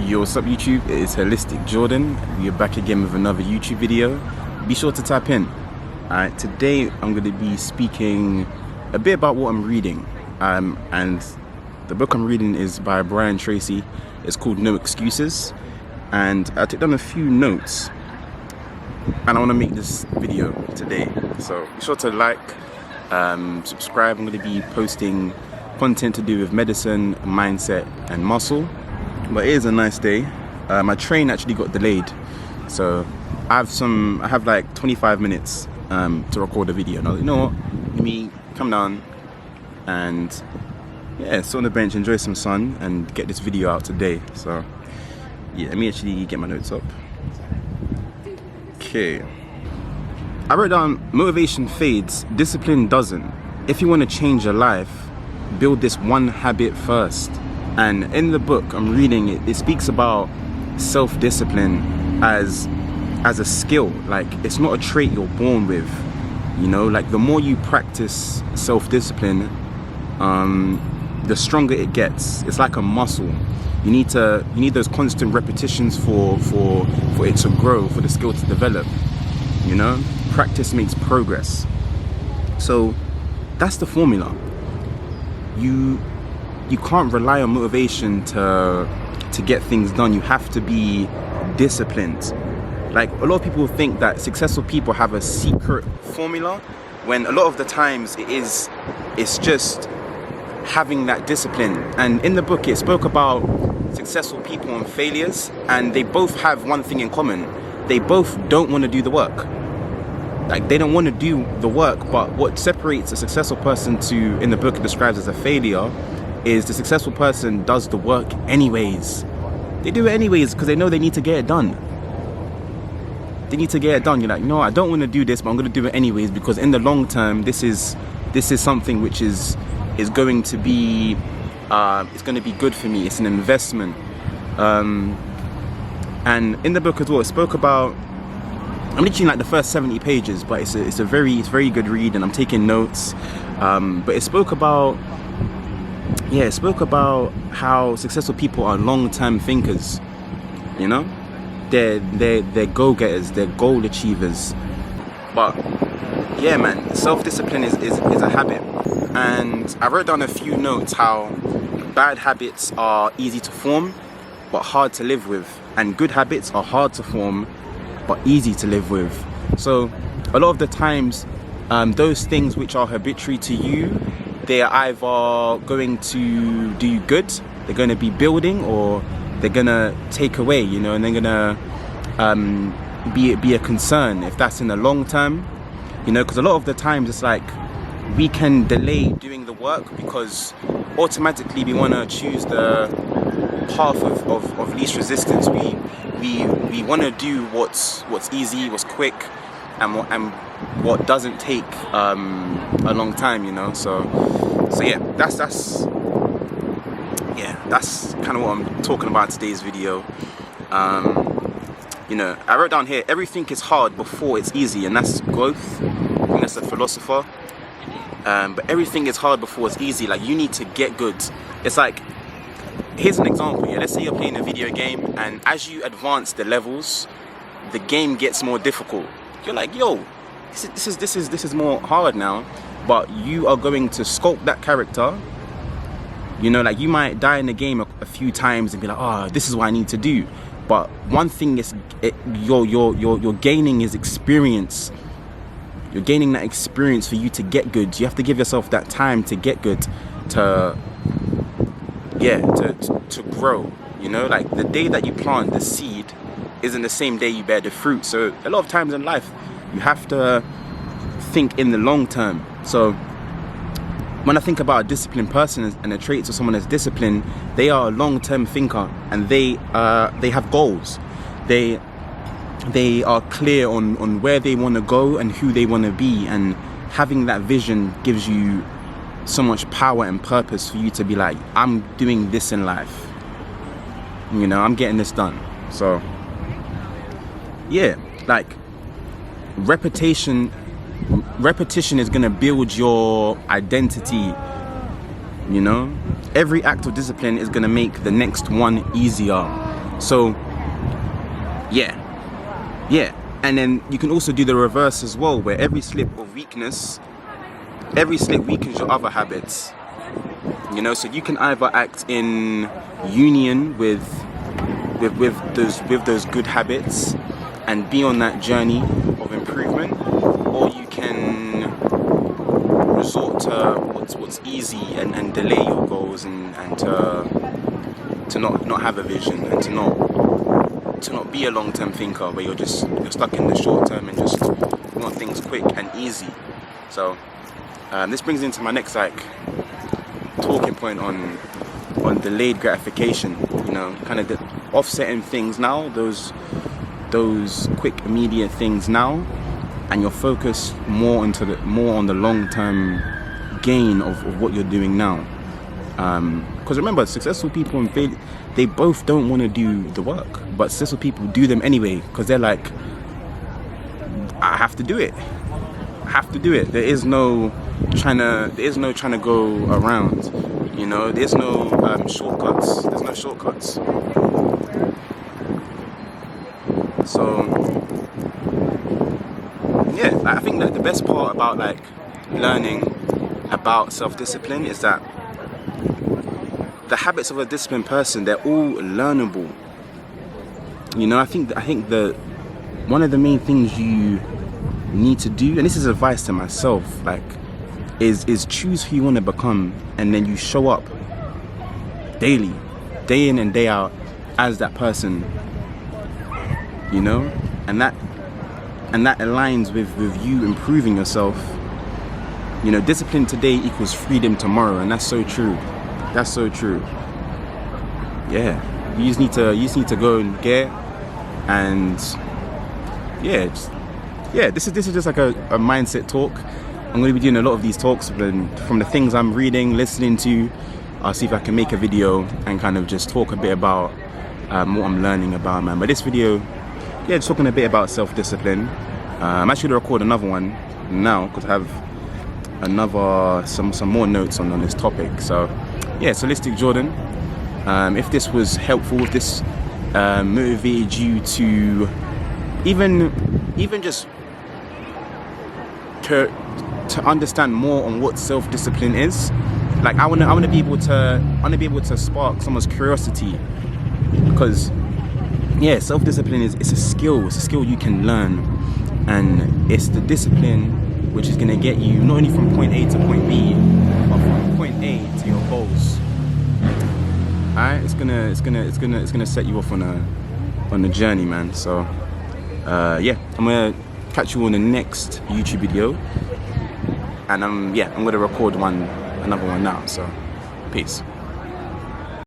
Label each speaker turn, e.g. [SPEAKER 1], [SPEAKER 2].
[SPEAKER 1] Yo, what's up YouTube? It's Holistic Jordan. We're back again with another YouTube video. Be sure to tap in. Alright, today I'm going to be speaking a bit about what I'm reading. And the book I'm reading is by Brian Tracy. It's called No Excuses. And I took down a few notes. And I want to make this video today. So be sure to like, subscribe. I'm going to be posting content to do with medicine, mindset and muscle. But it is a nice day. My train actually got delayed, so I have like 25 minutes to record a video. And I was like, you know what, let me come down and sit on the bench, enjoy some sun and get this video out today. So yeah, let me actually get my notes up. Okay, I wrote down: motivation fades, discipline doesn't. If you want to change your life, build this one habit first. And in the book I'm reading, it speaks about self-discipline as a skill. Like, it's not a trait you're born with, you know. Like, the more you practice self-discipline, the stronger it gets. It's like a muscle. You need those constant repetitions for it to grow, for the skill to develop, you know. Practice makes progress. So that's the formula. You can't rely on motivation to get things done. You have to be disciplined. Like, a lot of people think that successful people have a secret formula, when a lot of the times it's just having that discipline. And in the book it spoke about successful people and failures, and they both have one thing in common: they both don't want to do the work. Like, they don't want to do the work. But what separates a successful person to, in the book it describes as a failure, is the successful person does the work anyways. They do it anyways because they know they need to get it done. They need to get it done. You're like, no, I don't want to do this, but I'm going to do it anyways, because in the long term, this is something which is going to be it's going to be good for me. It's an investment. And in the book as well, it spoke about, I'm literally like the first 70 pages, but it's very good read, and I'm taking notes. But it spoke about how successful people are long-term thinkers. You know, they're go-getters, they're goal achievers. But yeah, man, self-discipline is a habit. And I wrote down a few notes how bad habits are easy to form but hard to live with, and good habits are hard to form but easy to live with. So a lot of the times, those things which are habituary to you, they're either going to do you good, they're going to be building, or they're going to take away, you know, and they're going to be a concern if that's in the long term, you know. Because a lot of the times it's like we can delay doing the work because automatically we want to choose the path of least resistance. We want to do what's easy, what's quick, and what doesn't take a long time, you know. So yeah, that's kind of what I'm talking about in today's video. You know, I wrote down here, everything is hard before it's easy, and that's growth. I think that's a philosopher. But everything is hard before it's easy. Like, you need to get good. It's like, here's an example. Yeah, let's say you're playing a video game, and as you advance the levels, the game gets more difficult. You're like, yo, this is more hard now. But you are going to sculpt that character. You know, like, you might die in the game a few times and be like, oh, this is what I need to do. But one thing is, you're gaining is experience. You're gaining that experience for you to get good. You have to give yourself that time to get good, to grow. You know, like, the day that you plant the seed isn't the same day you bear the fruit. So a lot of times in life, you have to think in the long term. So when I think about a disciplined person and the traits of someone that's disciplined, they are a long-term thinker, and they have goals. They are clear on where they want to go and who they want to be, and having that vision gives you so much power and purpose for you to be like, I'm doing this in life, you know, I'm getting this done. So yeah, like, repetition is going to build your identity, you know. Every act of discipline is going to make the next one easier. So yeah, and then you can also do the reverse as well, where every slip weakens your other habits. You know, so you can either act in union with those good habits and be on that journey of improvement, or you can resort to what's easy and delay your goals and to not have a vision, and to not be a long-term thinker, where you're stuck in the short term and just want things quick and easy. So this brings into my next talking point on delayed gratification. You know, kind of the offsetting things now, those quick immediate things now, and you're focused more on the long-term gain of what you're doing now. Because remember, successful people and failure, they both don't want to do the work, but successful people do them anyway, because they're like, I have to do it. There is no trying to go around. You know, there's no shortcuts. There's no shortcuts. So yeah, I think that the best part about learning about self-discipline is that the habits of a disciplined person, they're all learnable. You know, I think that one of the main things you need to do, and this is advice to myself, is choose who you want to become, and then you show up daily, day in and day out, as that person. You know, and that aligns with you improving yourself. You know, discipline today equals freedom tomorrow, and that's so true. That's so true. Yeah, you just need to go and get, and this is just like a mindset talk. I'm going to be doing a lot of these talks from the things I'm reading, listening to. I'll see if I can make a video and kind of just talk a bit about what I'm learning about, man. But this video, just talking a bit about self-discipline. I'm actually going to record another one now, because I have some more notes on this topic. So yeah, Holistic Jordan. If this was helpful, if this motivated you to even just to understand more on what self-discipline is, I want to be able to spark someone's curiosity, because self-discipline it's a skill you can learn, and it's the discipline which is going to get you not only from point A to point B, but from point A to your goals. Alright, it's gonna set you off on a journey, man. So I'm gonna catch you on the next YouTube video, and I'm gonna record another one now. So peace.